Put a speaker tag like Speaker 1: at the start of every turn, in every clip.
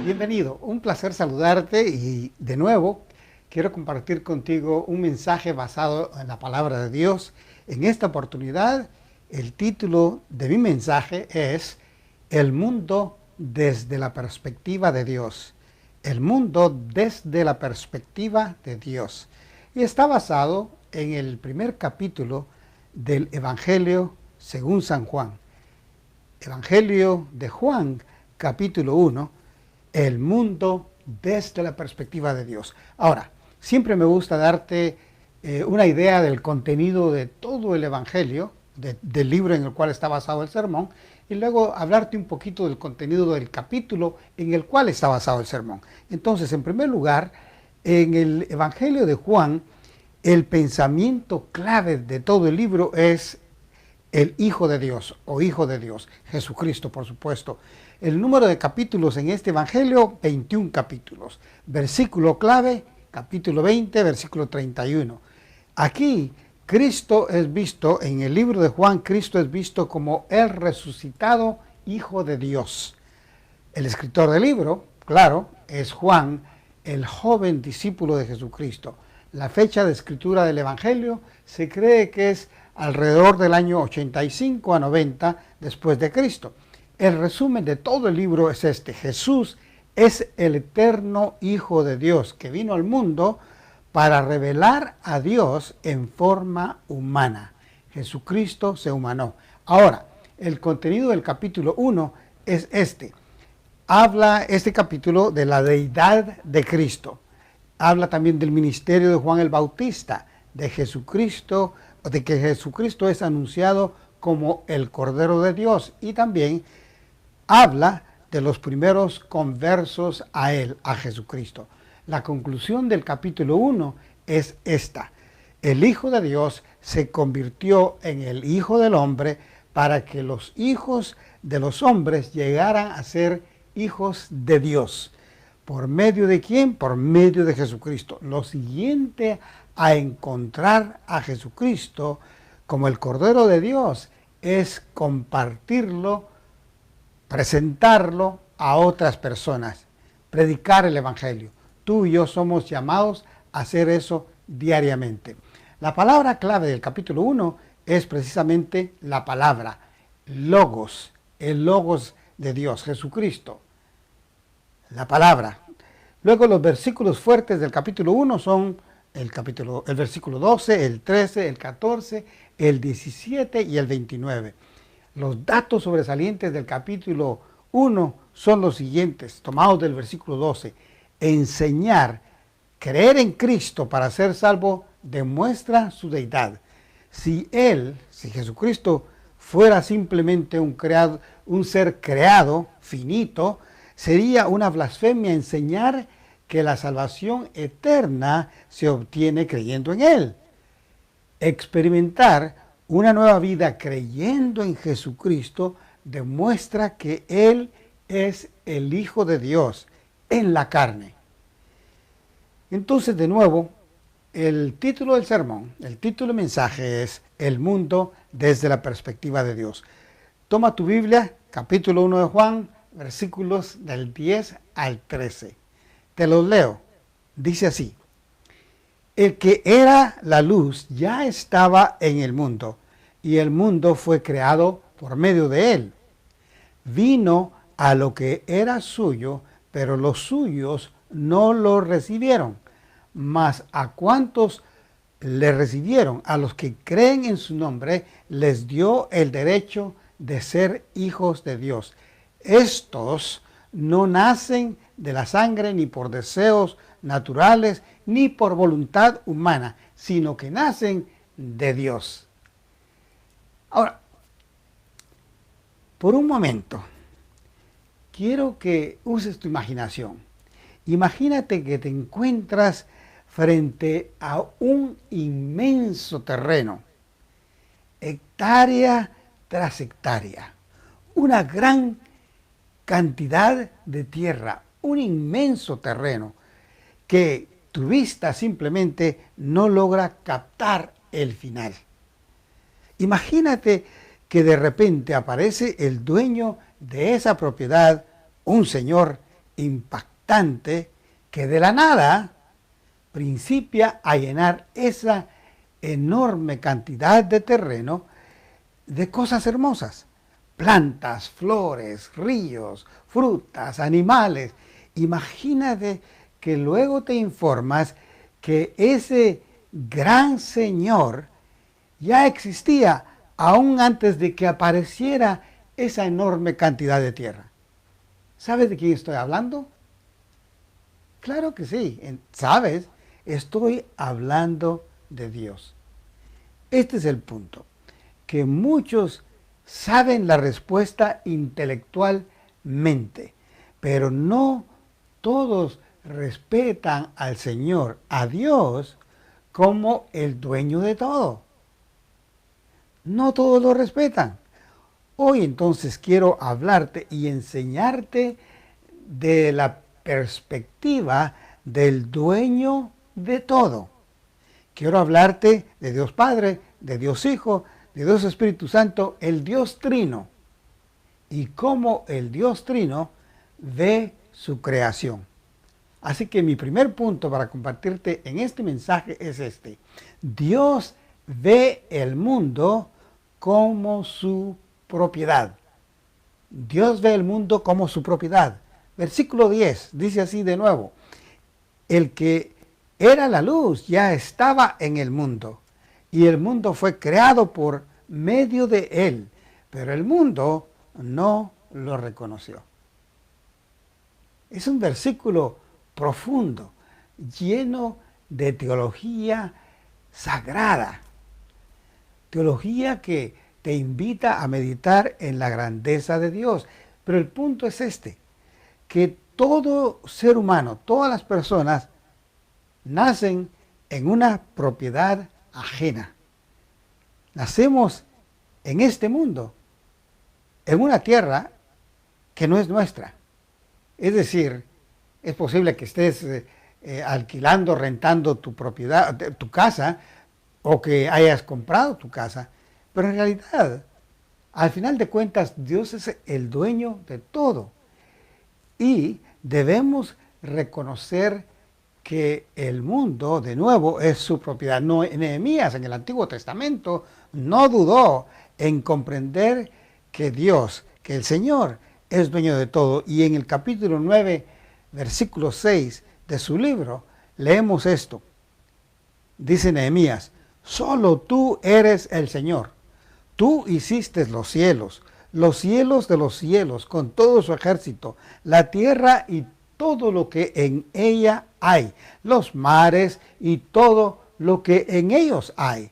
Speaker 1: Bienvenido, un placer saludarte y de nuevo quiero compartir contigo un mensaje basado en la palabra de Dios. En esta oportunidad, el título de mi mensaje es El mundo desde la perspectiva de Dios. El mundo desde la perspectiva de Dios. Y está basado en el primer capítulo del Evangelio según San Juan. Evangelio de Juan, capítulo 1. El mundo desde la perspectiva de Dios. Ahora, siempre me gusta darte una idea del contenido de todo el Evangelio, del libro en el cual está basado el sermón, y luego hablarte un poquito del contenido del capítulo en el cual está basado el sermón. Entonces, en primer lugar, en el Evangelio de Juan, el pensamiento clave de todo el libro es el Hijo de Dios o Hijo de Dios, Jesucristo, por supuesto. El número de capítulos en este Evangelio, 21 capítulos. Versículo clave, capítulo 20, versículo 31. Aquí, Cristo es visto, en el libro de Juan, Cristo es visto como el resucitado Hijo de Dios. El escritor del libro, claro, es Juan, el joven discípulo de Jesucristo. La fecha de escritura del Evangelio se cree que es alrededor del año 85 a 90 después de Cristo. El resumen de todo el libro es este: Jesús es el eterno Hijo de Dios que vino al mundo para revelar a Dios en forma humana. Jesucristo se humanó. Ahora, el contenido del capítulo 1 es este. Habla este capítulo de la deidad de Cristo. Habla también del ministerio de Juan el Bautista, de Jesucristo, de que Jesucristo es anunciado como el Cordero de Dios, y también habla de los primeros conversos a él, a Jesucristo. La conclusión del capítulo 1 es esta: el Hijo de Dios se convirtió en el Hijo del Hombre para que los hijos de los hombres llegaran a ser hijos de Dios. ¿Por medio de quién? Por medio de Jesucristo. Lo siguiente a encontrar a Jesucristo como el Cordero de Dios es compartirlo, presentarlo a otras personas, predicar el Evangelio. Tú y yo somos llamados a hacer eso diariamente. La palabra clave del capítulo 1 es precisamente la palabra Logos, el Logos de Dios, Jesucristo. La palabra. Luego los versículos fuertes del capítulo 1 son el versículo 12, el 13, el 14, el 17 y el 29. Los datos sobresalientes del capítulo 1 son los siguientes, tomados del versículo 12. Enseñar, creer en Cristo para ser salvo, demuestra su deidad. Si Jesucristo fuera simplemente un ser creado, finito, sería una blasfemia enseñar que la salvación eterna se obtiene creyendo en Él. Experimentar una nueva vida creyendo en Jesucristo demuestra que Él es el Hijo de Dios en la carne. Entonces, de nuevo, el título del sermón, el título del mensaje es El mundo desde la perspectiva de Dios. Toma tu Biblia, capítulo 1 de Juan, versículos del 10 al 13. Te los leo. Dice así: el que era la luz ya estaba en el mundo, y el mundo fue creado por medio de él. Vino a lo que era suyo, pero los suyos no lo recibieron. Mas a cuantos le recibieron, a los que creen en su nombre, les dio el derecho de ser hijos de Dios. Estos no nacen de la sangre, ni por deseos naturales, ni por voluntad humana, sino que nacen de Dios. Ahora, por un momento, quiero que uses tu imaginación. Imagínate que te encuentras frente a un inmenso terreno, hectárea tras hectárea, una gran cantidad de tierra, un inmenso terreno que tu vista simplemente no logra captar el final. Imagínate que de repente aparece el dueño de esa propiedad, un señor, impactante que de la nada principia a llenar esa enorme cantidad de terreno de cosas hermosas. Plantas, flores, ríos, frutas, animales. Imagínate que luego te informas que ese gran Señor ya existía aún antes de que apareciera esa enorme cantidad de tierra. ¿Sabes de quién estoy hablando? Claro que sí, ¿sabes? Estoy hablando de Dios. Este es el punto, que muchos saben la respuesta intelectualmente, pero no todos respetan al Señor, a Dios, como el dueño de todo. No todos lo respetan. Hoy entonces quiero hablarte y enseñarte de la perspectiva del dueño de todo. Quiero hablarte de Dios Padre, de Dios Hijo, de Dios Espíritu Santo, el Dios Trino, y cómo el Dios Trino ve su creación. Así que mi primer punto para compartirte en este mensaje es este. Dios ve el mundo como su propiedad. Dios ve el mundo como su propiedad. Versículo 10 dice así de nuevo. El que era la luz ya estaba en el mundo, y el mundo fue creado por medio de él, pero el mundo no lo reconoció. Es un versículo profundo, lleno de teología sagrada, teología que te invita a meditar en la grandeza de Dios. Pero el punto es este, que todo ser humano, todas las personas, nacen en una propiedad ajena. Nacemos en este mundo, en una tierra que no es nuestra. Es decir, es posible que estés alquilando, rentando tu propiedad, tu casa, o que hayas comprado tu casa, pero en realidad, al final de cuentas, Dios es el dueño de todo. Y debemos reconocer que el mundo, de nuevo, es su propiedad. No, Nehemías en el Antiguo Testamento no dudó en comprender que Dios, que el Señor, es dueño de todo. Y en el capítulo 9, versículo 6 de su libro, leemos esto. Dice Nehemías, solo tú eres el Señor. Tú hiciste los cielos de los cielos, con todo su ejército, la tierra y todo lo que en ella hay, los mares y todo lo que en ellos hay.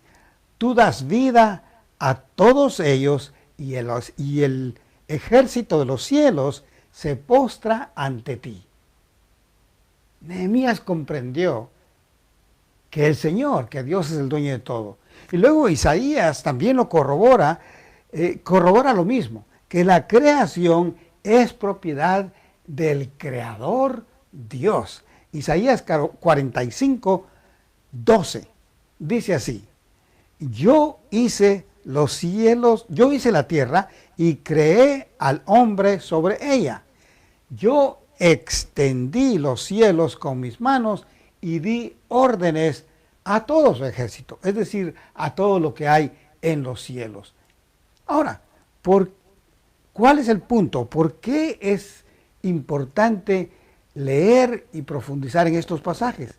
Speaker 1: Tú das vida a todos ellos y el ejército de los cielos se postra ante ti. Nehemías comprendió que el Señor, que Dios es el dueño de todo. Y luego Isaías también lo corrobora lo mismo, que la creación es propiedad del Creador Dios. Isaías 45, 12, dice así, yo hice los cielos, yo hice la tierra y creé al hombre sobre ella. Yo extendí los cielos con mis manos y di órdenes a todo su ejército, es decir, a todo lo que hay en los cielos. Ahora, ¿cuál es el punto? ¿Por qué es importante leer y profundizar en estos pasajes?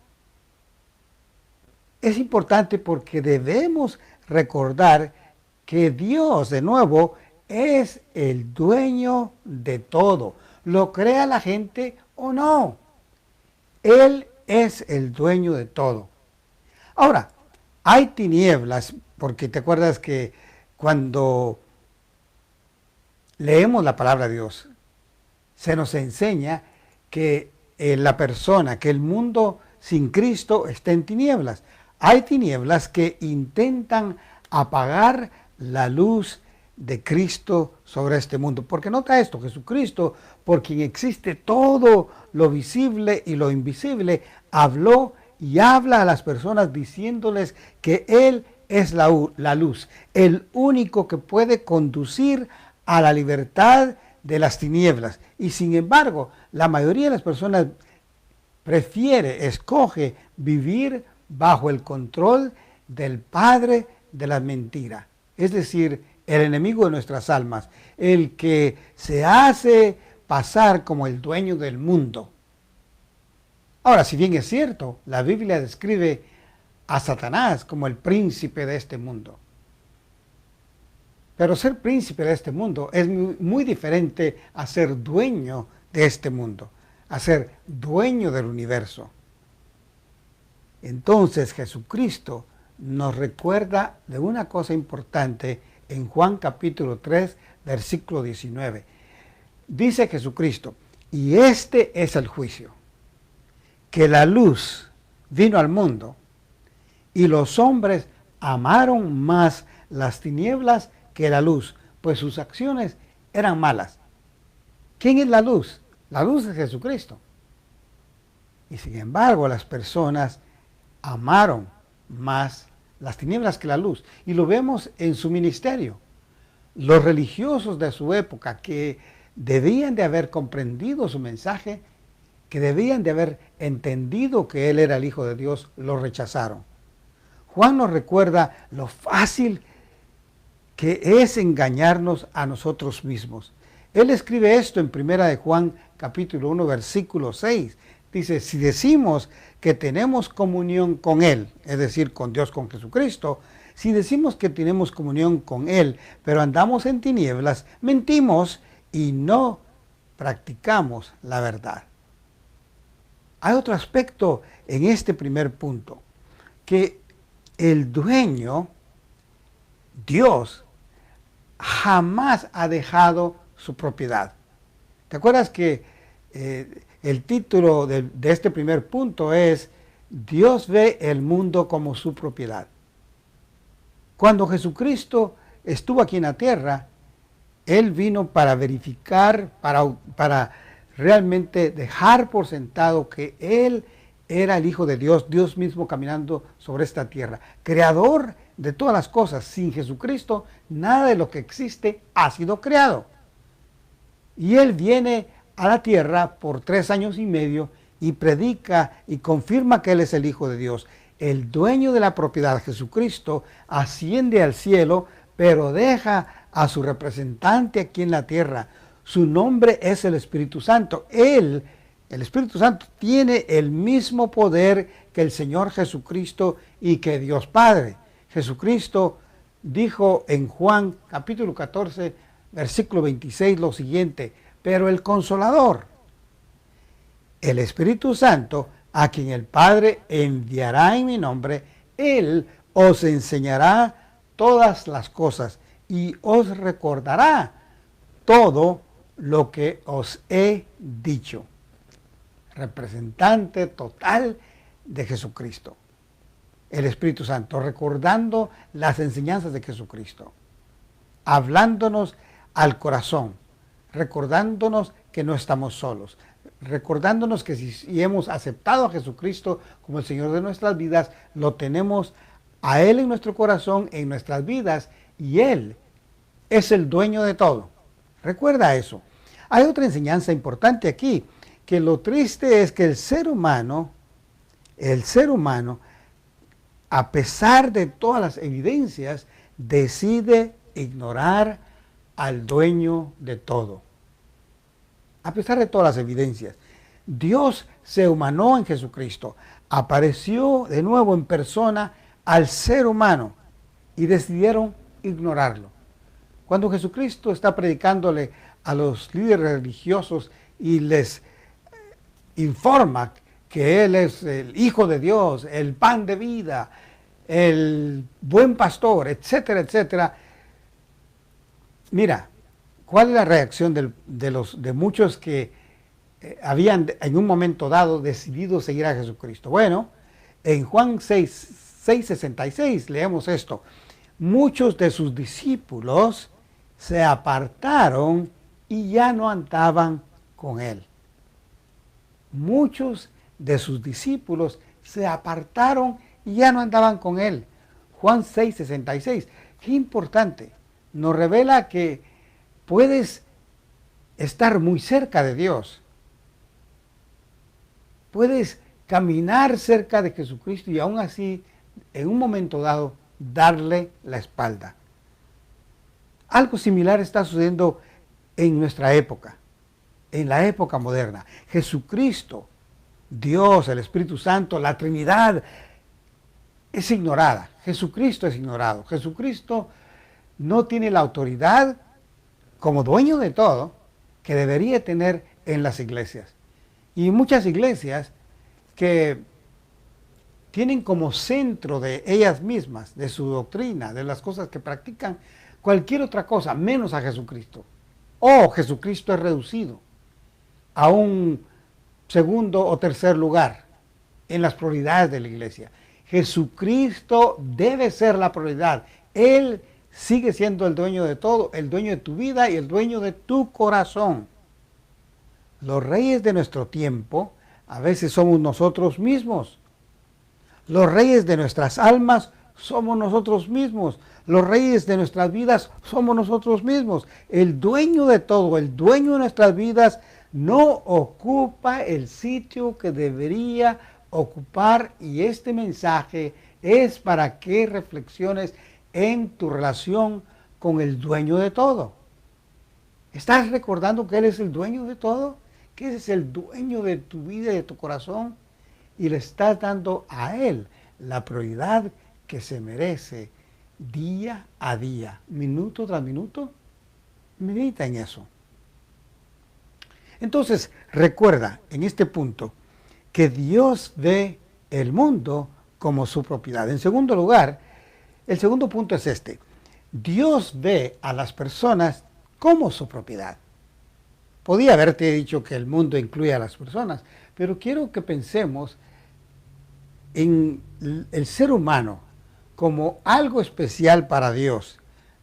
Speaker 1: Es importante porque debemos recordar que Dios, de nuevo, es el dueño de todo. Lo crea la gente o no. Él es el dueño de todo. Ahora, hay tinieblas, porque te acuerdas que cuando leemos la palabra de Dios, se nos enseña que la persona, que el mundo sin Cristo está en tinieblas. Hay tinieblas que intentan apagar la luz de Cristo sobre este mundo. Porque nota esto, Jesucristo, por quien existe todo lo visible y lo invisible, habló y habla a las personas diciéndoles que Él es la luz, el único que puede conducir a la libertad de las tinieblas. Y sin embargo, la mayoría de las personas escoge vivir bajo el control del padre de la mentira, es decir, el enemigo de nuestras almas, el que se hace pasar como el dueño del mundo. Ahora, si bien es cierto, la Biblia describe a Satanás como el príncipe de este mundo, pero ser príncipe de este mundo es muy diferente a ser dueño de este mundo, a ser dueño del universo. Entonces Jesucristo nos recuerda de una cosa importante en Juan capítulo 3, versículo 19. Dice Jesucristo, y este es el juicio, que la luz vino al mundo y los hombres amaron más las tinieblas que la luz, pues sus acciones eran malas. ¿Quién es la luz? La luz es Jesucristo. Y sin embargo, las personas amaron más las tinieblas que la luz. Y lo vemos en su ministerio. Los religiosos de su época, que debían de haber comprendido su mensaje, que debían de haber entendido que Él era el Hijo de Dios, lo rechazaron. Juan nos recuerda lo fácil que es engañarnos a nosotros mismos. Él escribe esto en 1 de Juan capítulo 1, versículo 6. Dice, si decimos que tenemos comunión con Él, es decir, con Dios, con Jesucristo, si decimos que tenemos comunión con Él, pero andamos en tinieblas, mentimos y no practicamos la verdad. Hay otro aspecto en este primer punto, que el dueño, Dios, jamás ha dejado su propiedad. ¿Te acuerdas que el título de este primer punto es Dios ve el mundo como su propiedad? Cuando Jesucristo estuvo aquí en la tierra, Él vino para verificar, para realmente dejar por sentado que Él era el Hijo de Dios, Dios mismo caminando sobre esta tierra, creador de todas las cosas. Sin Jesucristo, nada de lo que existe ha sido creado. Y Él viene a la tierra por 3 años y medio y predica y confirma que Él es el Hijo de Dios. El dueño de la propiedad, Jesucristo, asciende al cielo, pero deja a su representante aquí en la tierra. Su nombre es el Espíritu Santo. Él, el Espíritu Santo, tiene el mismo poder que el Señor Jesucristo y que Dios Padre. Jesucristo dijo en Juan capítulo 14, versículo 26 lo siguiente, pero el Consolador, el Espíritu Santo, a quien el Padre enviará en mi nombre, Él os enseñará todas las cosas y os recordará todo lo que os he dicho. Representante total de Jesucristo. El Espíritu Santo, recordando las enseñanzas de Jesucristo, hablándonos al corazón, recordándonos que no estamos solos, recordándonos que si hemos aceptado a Jesucristo como el Señor de nuestras vidas, lo tenemos a Él en nuestro corazón, en nuestras vidas, y Él es el dueño de todo. Recuerda eso. Hay otra enseñanza importante aquí, que lo triste es que el ser humano, a pesar de todas las evidencias, decide ignorar al dueño de todo. A pesar de todas las evidencias, Dios se humanó en Jesucristo, apareció de nuevo en persona al ser humano y decidieron ignorarlo. Cuando Jesucristo está predicándole a los líderes religiosos y les informa que Él es el Hijo de Dios, el pan de vida, el buen pastor, etcétera, etcétera. Mira, ¿cuál es la reacción de muchos que habían en un momento dado decidido seguir a Jesucristo? Bueno, en Juan 6:66 leemos esto. Muchos de sus discípulos se apartaron y ya no andaban con Él. Muchos de sus discípulos se apartaron y ya no andaban con Él. Juan 6:66. Qué importante. Nos revela que puedes estar muy cerca de Dios, puedes caminar cerca de Jesucristo y aún así, en un momento dado, darle la espalda. Algo similar está sucediendo en nuestra época, en la época moderna. Jesucristo, Dios, el Espíritu Santo, la Trinidad, es ignorada. Jesucristo es ignorado. Jesucristo no tiene la autoridad como dueño de todo que debería tener en las iglesias. Y muchas iglesias que tienen como centro de ellas mismas, de su doctrina, de las cosas que practican, cualquier otra cosa, menos a Jesucristo. O Jesucristo es reducido a un segundo o tercer lugar en las prioridades de la iglesia. Jesucristo debe ser la prioridad. Él sigue siendo el dueño de todo, el dueño de tu vida y el dueño de tu corazón. Los reyes de nuestro tiempo a veces somos nosotros mismos. Los reyes de nuestras almas somos nosotros mismos. Los reyes de nuestras vidas somos nosotros mismos. El dueño de todo, el dueño de nuestras vidas, no ocupa el sitio que debería ocupar, y este mensaje es para que reflexiones en tu relación con el dueño de todo. ¿Estás recordando que Él es el dueño de todo? Que Él es el dueño de tu vida y de tu corazón, y le estás dando a Él la prioridad que se merece día a día, minuto tras minuto? Medita en eso. Entonces, recuerda en este punto que Dios ve el mundo como su propiedad. En segundo lugar, el segundo punto es este: Dios ve a las personas como su propiedad. Podía haberte dicho que el mundo incluye a las personas, pero quiero que pensemos en el ser humano como algo especial para Dios.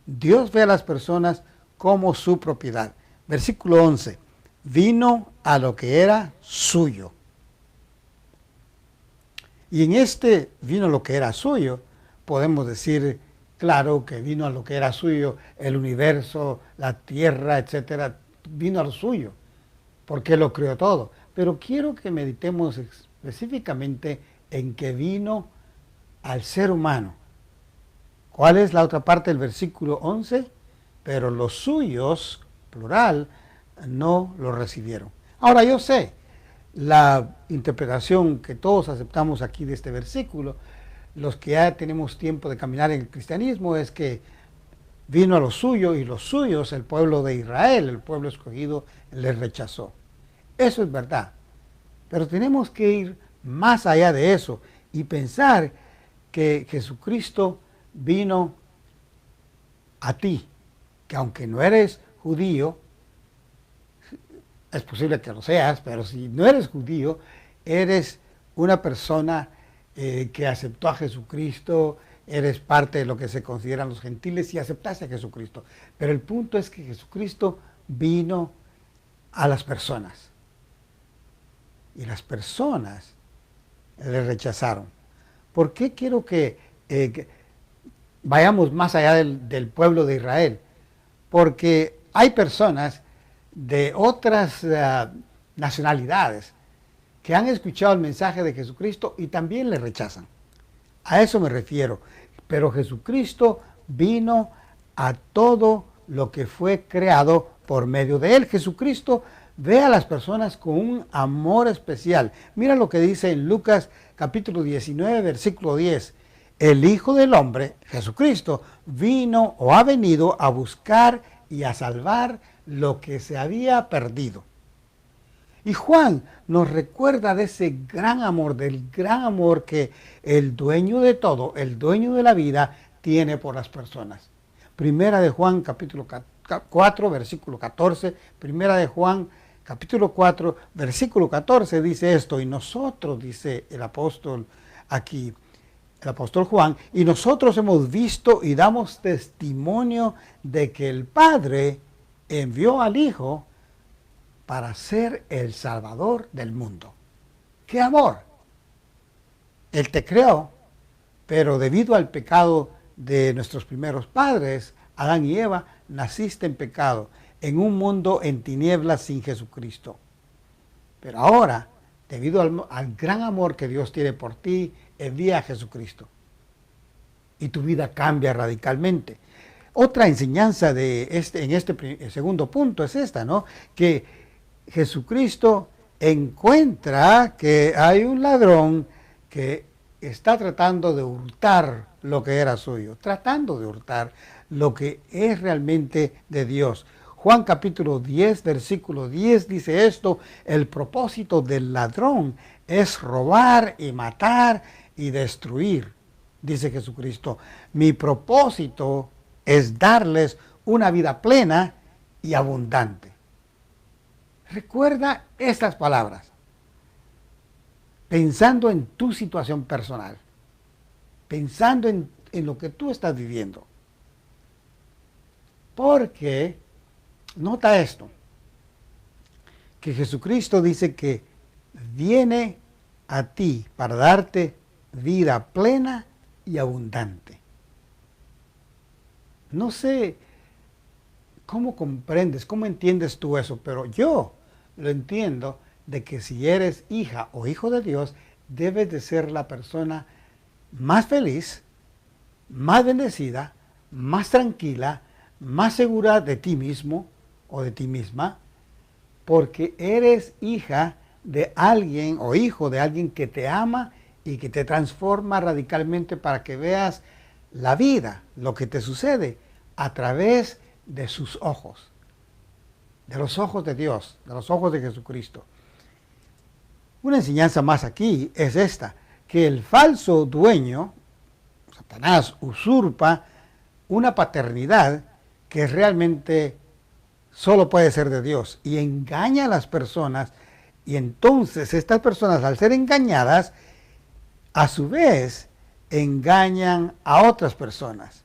Speaker 1: Dios ve a las personas como su propiedad. Versículo 11. Vino a lo que era suyo. Y en este vino a lo que era suyo, podemos decir, claro, que vino a lo que era suyo, el universo, la tierra, etcétera, vino a lo suyo, porque lo creó todo. Pero quiero que meditemos específicamente en que vino al ser humano. ¿Cuál es la otra parte del versículo 11? Pero los suyos, plural, no lo recibieron. Ahora yo sé, la interpretación que todos aceptamos aquí de este versículo, los que ya tenemos tiempo de caminar en el cristianismo, es que vino a lo suyo y los suyos, el pueblo de Israel, el pueblo escogido, les rechazó. Eso es verdad. Pero tenemos que ir más allá de eso y pensar que Jesucristo vino a ti, que aunque no eres judío, es posible que lo seas, pero si no eres judío, eres una persona que aceptó a Jesucristo, eres parte de lo que se consideran los gentiles y aceptaste a Jesucristo. Pero el punto es que Jesucristo vino a las personas. Y las personas le rechazaron. ¿Por qué quiero que vayamos más allá del pueblo de Israel? Porque hay personas de otras nacionalidades que han escuchado el mensaje de Jesucristo y también le rechazan. A eso me refiero. Pero Jesucristo vino a todo lo que fue creado por medio de Él. Jesucristo ve a las personas con un amor especial. Mira lo que dice en Lucas capítulo 19, versículo 10. El Hijo del Hombre, Jesucristo, vino o ha venido a buscar y a salvar lo que se había perdido. Y Juan nos recuerda de ese gran amor, del gran amor que el dueño de todo, el dueño de la vida, tiene por las personas. Primera de Juan capítulo 4, versículo 14. Primera de Juan capítulo 4, versículo 14 dice esto: y nosotros, dice el apóstol aquí, el apóstol Juan, y nosotros hemos visto y damos testimonio de que el Padre envió al Hijo para ser el Salvador del mundo. ¡Qué amor! Él te creó, pero debido al pecado de nuestros primeros padres, Adán y Eva, naciste en pecado, en un mundo en tinieblas sin Jesucristo. Pero ahora debido al gran amor que Dios tiene por ti, envía a Jesucristo. Y tu vida cambia radicalmente. Otra enseñanza en este segundo punto es esta, ¿no? Que Jesucristo encuentra que hay un ladrón que está tratando de hurtar lo que era suyo, tratando de hurtar lo que es realmente de Dios. Juan capítulo 10, versículo 10 dice esto: el propósito del ladrón es robar y matar y destruir. Dice Jesucristo, mi propósito es darles una vida plena y abundante. Recuerda estas palabras, pensando en tu situación personal, pensando en lo que tú estás viviendo. Porque, nota esto, que Jesucristo dice que viene a ti para darte vida plena y abundante. No sé cómo comprendes, cómo entiendes tú eso, pero yo lo entiendo de que si eres hija o hijo de Dios, debes de ser la persona más feliz, más bendecida, más tranquila, más segura de ti mismo o de ti misma, porque eres hija de alguien o hijo de alguien que te ama y que te transforma radicalmente para que veas la vida, lo que te sucede, a través de sus ojos, de los ojos de Dios, de los ojos de Jesucristo. Una enseñanza más aquí es esta, que el falso dueño, Satanás, usurpa una paternidad que realmente solo puede ser de Dios y engaña a las personas, y entonces estas personas, al ser engañadas, a su vez engañan a otras personas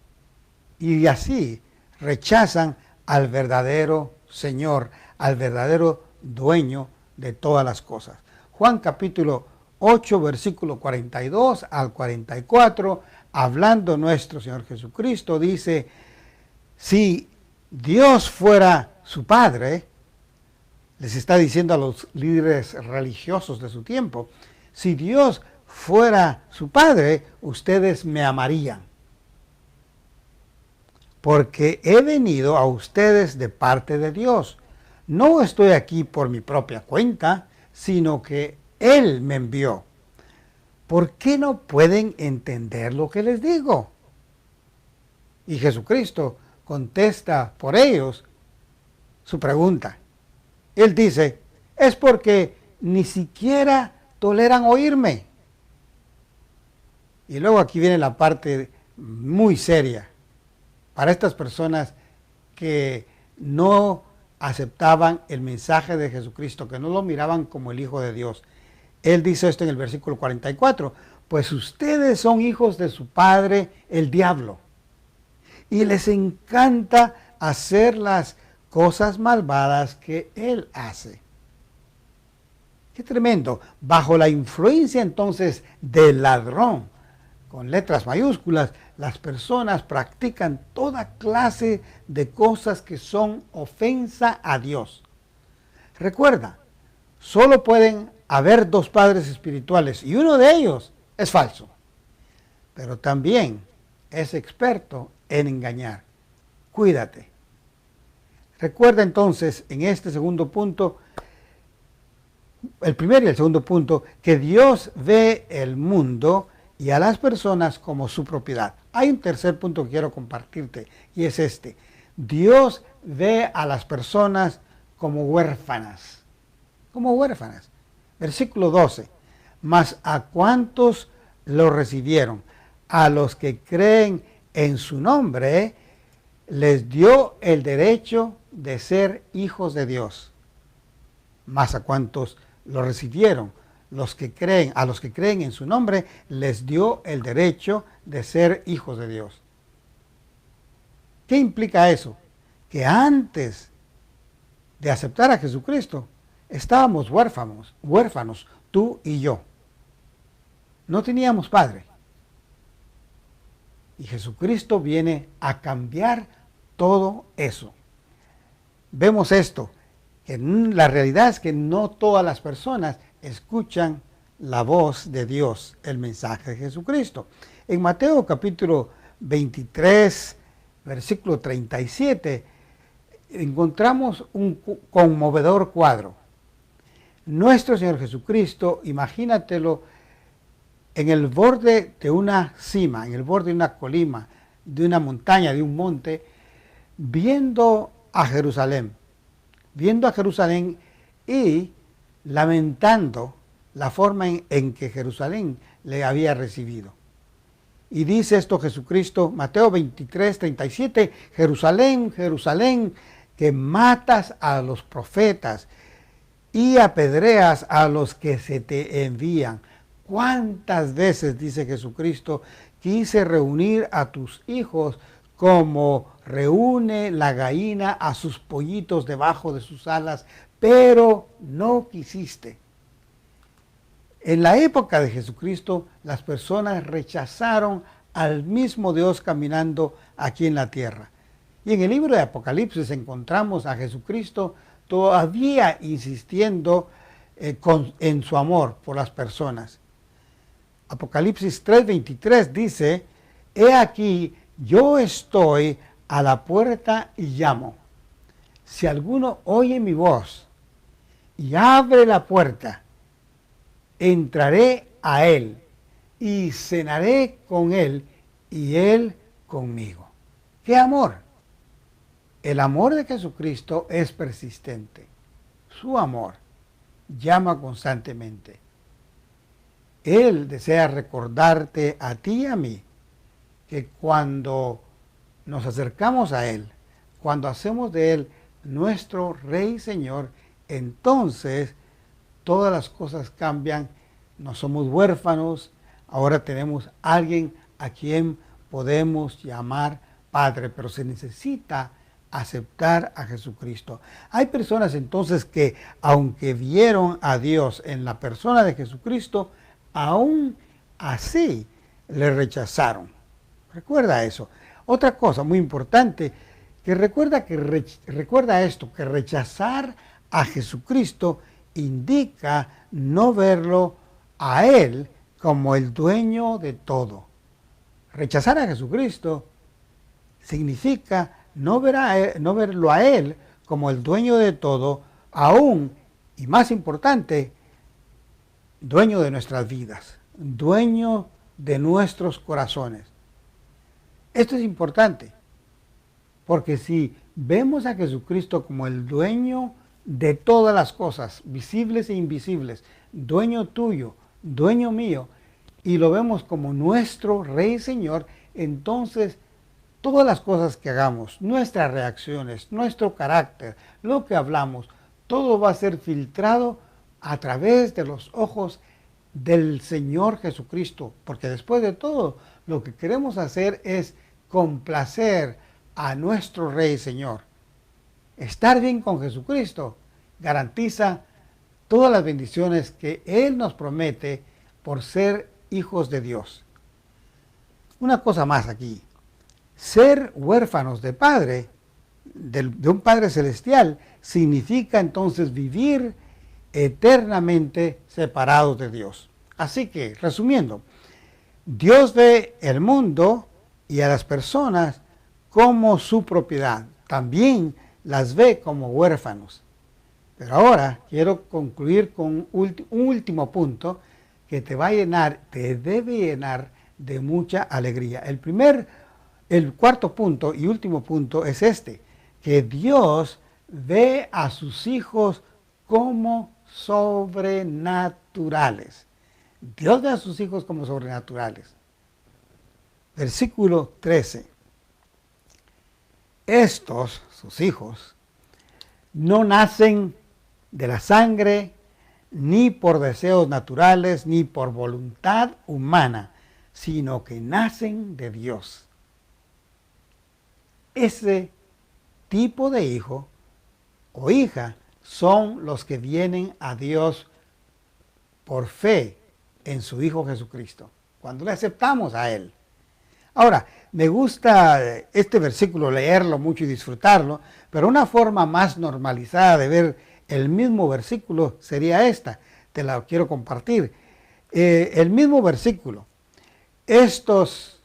Speaker 1: y así rechazan al verdadero Señor, al verdadero dueño de todas las cosas. Juan capítulo 8, versículo 42 al 44, hablando nuestro Señor Jesucristo, dice: si Dios fuera su Padre, les está diciendo a los líderes religiosos de su tiempo, si Dios fuera su Padre, ustedes me amarían, porque he venido a ustedes de parte de Dios. No estoy aquí por mi propia cuenta, sino que Él me envió. ¿Por qué no pueden entender lo que les digo? Y Jesucristo contesta por ellos su pregunta. Él dice, es porque ni siquiera toleran oírme. Y luego aquí viene la parte muy seria para estas personas que no aceptaban el mensaje de Jesucristo, que no lo miraban como el Hijo de Dios. Él dice esto en el versículo 44, pues ustedes son hijos de su padre, el diablo, y les encanta hacer las cosas malvadas que él hace. Qué tremendo. Bajo la influencia entonces del ladrón, con letras mayúsculas, las personas practican toda clase de cosas que son ofensa a Dios. Recuerda, solo pueden haber dos padres espirituales y uno de ellos es falso, pero también es experto en engañar. Cuídate. Recuerda entonces en este segundo punto, el primer y el segundo punto, que Dios ve el mundo y a las personas como su propiedad. Hay un tercer punto que quiero compartirte y es este. Dios ve a las personas como huérfanas. Como huérfanas. Versículo 12. Mas a cuántos lo recibieron, a los que creen en su nombre, les dio el derecho de ser hijos de Dios. Mas a cuántos lo recibieron, a los que creen en su nombre, les dio el derecho de ser hijos de Dios. ¿Qué implica eso? Que antes de aceptar a Jesucristo, estábamos huérfanos, tú y yo. No teníamos padre. Y Jesucristo viene a cambiar todo eso. Vemos esto, que la realidad es que no todas las personas escuchan la voz de Dios, el mensaje de Jesucristo. En Mateo capítulo 23, versículo 37, encontramos un conmovedor cuadro. Nuestro Señor Jesucristo, imagínatelo, en el borde de una cima, en el borde de una colina, de una montaña, de un monte, viendo a Jerusalén y lamentando la forma en que Jerusalén le había recibido. Y dice esto Jesucristo, Mateo 23, 37, Jerusalén, Jerusalén, que matas a los profetas y apedreas a los que se te envían. ¿Cuántas veces, dice Jesucristo, quise reunir a tus hijos como reúne la gallina a sus pollitos debajo de sus alas, pero no quisiste? En la época de Jesucristo, las personas rechazaron al mismo Dios caminando aquí en la tierra. Y en el libro de Apocalipsis encontramos a Jesucristo todavía insistiendo en su amor por las personas. Apocalipsis 3:23 dice, he aquí, yo estoy a la puerta y llamo. Si alguno oye mi voz y abre la puerta, entraré a él y cenaré con él y él conmigo. ¡Qué amor! El amor de Jesucristo es persistente. Su amor llama constantemente. Él desea recordarte a ti y a mí que cuando nos acercamos a Él, cuando hacemos de Él nuestro Rey y Señor, entonces todas las cosas cambian, no somos huérfanos, ahora tenemos alguien a quien podemos llamar Padre, pero se necesita aceptar a Jesucristo. Hay personas entonces que, aunque vieron a Dios en la persona de Jesucristo, aún así le rechazaron. Recuerda eso. Otra cosa muy importante, que recuerda esto, que rechazar a Jesucristo indica no verlo a Él como el dueño de todo. Rechazar a Jesucristo significa no verlo a Él como el dueño de todo, aún, y más importante, dueño de nuestras vidas, dueño de nuestros corazones. Esto es importante, porque si vemos a Jesucristo como el dueño de todas las cosas, visibles e invisibles, dueño tuyo, dueño mío, y lo vemos como nuestro Rey y Señor, entonces todas las cosas que hagamos, nuestras reacciones, nuestro carácter, lo que hablamos, todo va a ser filtrado a través de los ojos del Señor Jesucristo, porque después de todo, lo que queremos hacer es complacer a nuestro Rey y Señor. Estar bien con Jesucristo garantiza todas las bendiciones que Él nos promete por ser hijos de Dios. Una cosa más aquí. Ser huérfanos de Padre, de un Padre Celestial, significa entonces vivir eternamente separados de Dios. Así que, resumiendo, Dios ve el mundo y a las personas como su propiedad. También las ve como huérfanos. Pero ahora quiero concluir con un último punto que te va a llenar, te debe llenar de mucha alegría. El cuarto punto y último punto es este, que Dios ve a sus hijos como sobrenaturales. Dios ve a sus hijos como sobrenaturales. Versículo 13. Estos, sus hijos, no nacen de la sangre, ni por deseos naturales, ni por voluntad humana, sino que nacen de Dios. Ese tipo de hijo o hija son los que vienen a Dios por fe en su Hijo Jesucristo, cuando le aceptamos a Él. Ahora, me gusta este versículo, leerlo mucho y disfrutarlo, pero una forma más normalizada de ver el mismo versículo sería esta. te la quiero compartir. El mismo versículo. Estos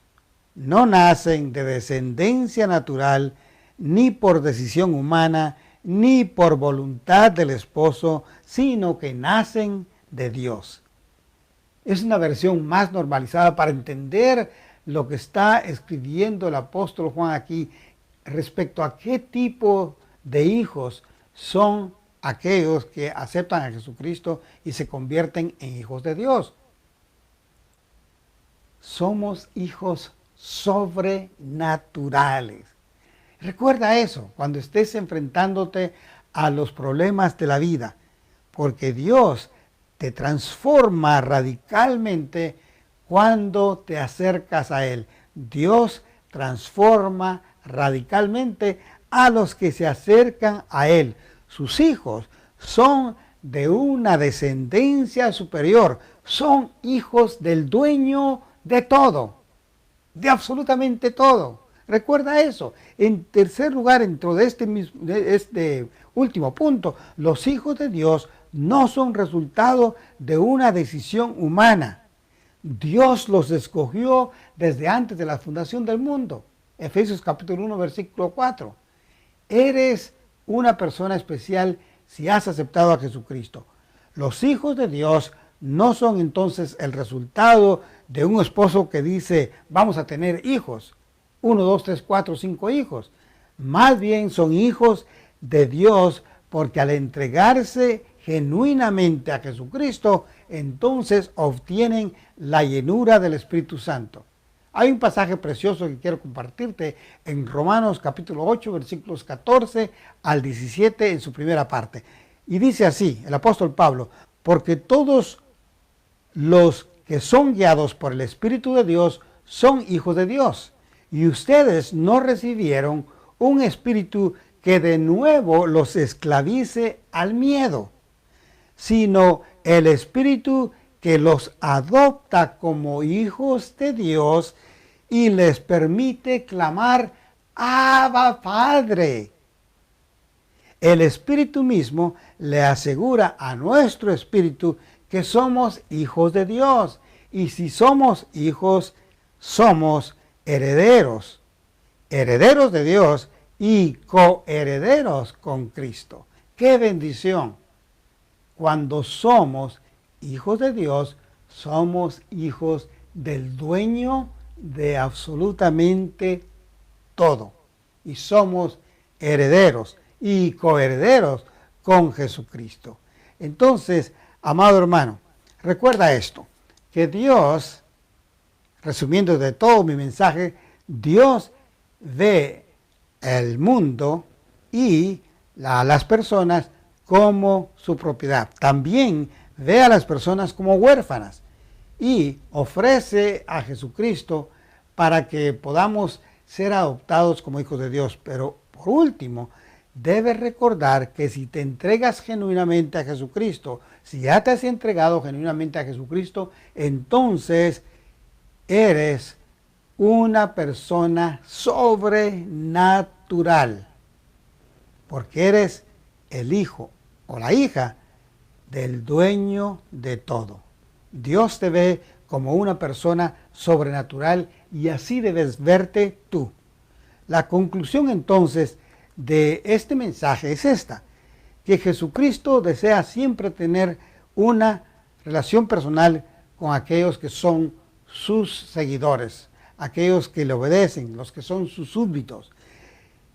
Speaker 1: no nacen de descendencia natural, ni por decisión humana, ni por voluntad del esposo, sino que nacen de Dios. Es una versión más normalizada para entender lo que está escribiendo el apóstol Juan aquí respecto a qué tipo de hijos son aquellos que aceptan a Jesucristo y se convierten en hijos de Dios. Somos hijos sobrenaturales. Recuerda eso cuando estés enfrentándote a los problemas de la vida, porque Dios te transforma radicalmente cuando te acercas a Él. Dios transforma radicalmente a los que se acercan a Él. Sus hijos son de una descendencia superior, son hijos del dueño de todo, de absolutamente todo. Recuerda eso. En tercer lugar, dentro de este último punto, los hijos de Dios no son resultado de una decisión humana. Dios los escogió desde antes de la fundación del mundo. Efesios capítulo 1, versículo 4. Eres una persona especial si has aceptado a Jesucristo. Los hijos de Dios no son entonces el resultado de un esposo que dice, vamos a tener hijos. 1, 2, 3, 4, 5 hijos. Más bien son hijos de Dios porque al entregarse genuinamente a Jesucristo, entonces obtienen la llenura del Espíritu Santo. Hay un pasaje precioso que quiero compartirte en Romanos capítulo 8, versículos 14 al 17 en su primera parte. Y dice así, el apóstol Pablo, porque todos los que son guiados por el Espíritu de Dios son hijos de Dios. Y ustedes no recibieron un espíritu que de nuevo los esclavice al miedo, sino el espíritu que los adopta como hijos de Dios y les permite clamar, Abba, Padre. El Espíritu mismo le asegura a nuestro espíritu que somos hijos de Dios. Y si somos hijos, somos herederos, herederos de Dios y coherederos con Cristo. ¡Qué bendición! Cuando somos hijos de Dios, somos hijos del dueño de absolutamente todo. Y somos herederos y coherederos con Jesucristo. Entonces, amado hermano, recuerda esto, que Dios, resumiendo de todo mi mensaje, Dios ve el mundo y a las personas como su propiedad. También ve a las personas como huérfanas y ofrece a Jesucristo para que podamos ser adoptados como hijos de Dios. Pero por último, debes recordar que si te entregas genuinamente a Jesucristo, si ya te has entregado genuinamente a Jesucristo, entonces eres una persona sobrenatural, porque eres el hijo o la hija del dueño de todo. Dios te ve como una persona sobrenatural y así debes verte tú. La conclusión entonces de este mensaje es esta, que Jesucristo desea siempre tener una relación personal con aquellos que son sus seguidores, aquellos que le obedecen, los que son sus súbditos.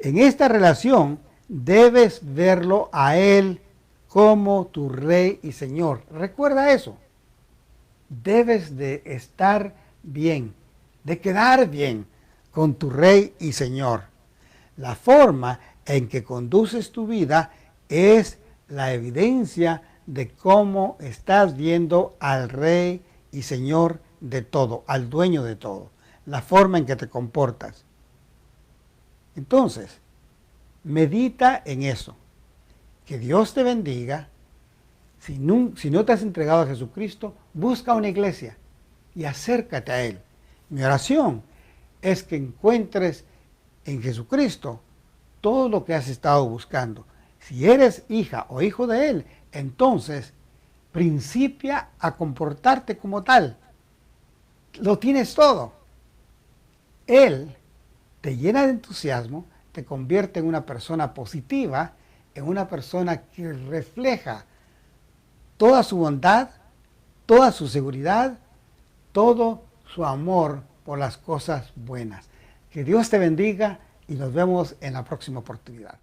Speaker 1: En esta relación debes verlo a Él como tu Rey y Señor. Recuerda eso. Debes de estar bien, de quedar bien con tu Rey y Señor. La forma en que conduces tu vida es la evidencia de cómo estás viendo al Rey y Señor de todo, al dueño de todo, la forma en que te comportas. Entonces, medita en eso. Que Dios te bendiga. Si no te has entregado a Jesucristo, busca una iglesia y acércate a Él. Mi oración es que encuentres en Jesucristo todo lo que has estado buscando. Si eres hija o hijo de Él, entonces principia a comportarte como tal. Lo tienes todo. Él te llena de entusiasmo, te convierte en una persona positiva, en una persona que refleja toda su bondad, toda su seguridad, todo su amor por las cosas buenas. Que Dios te bendiga y nos vemos en la próxima oportunidad.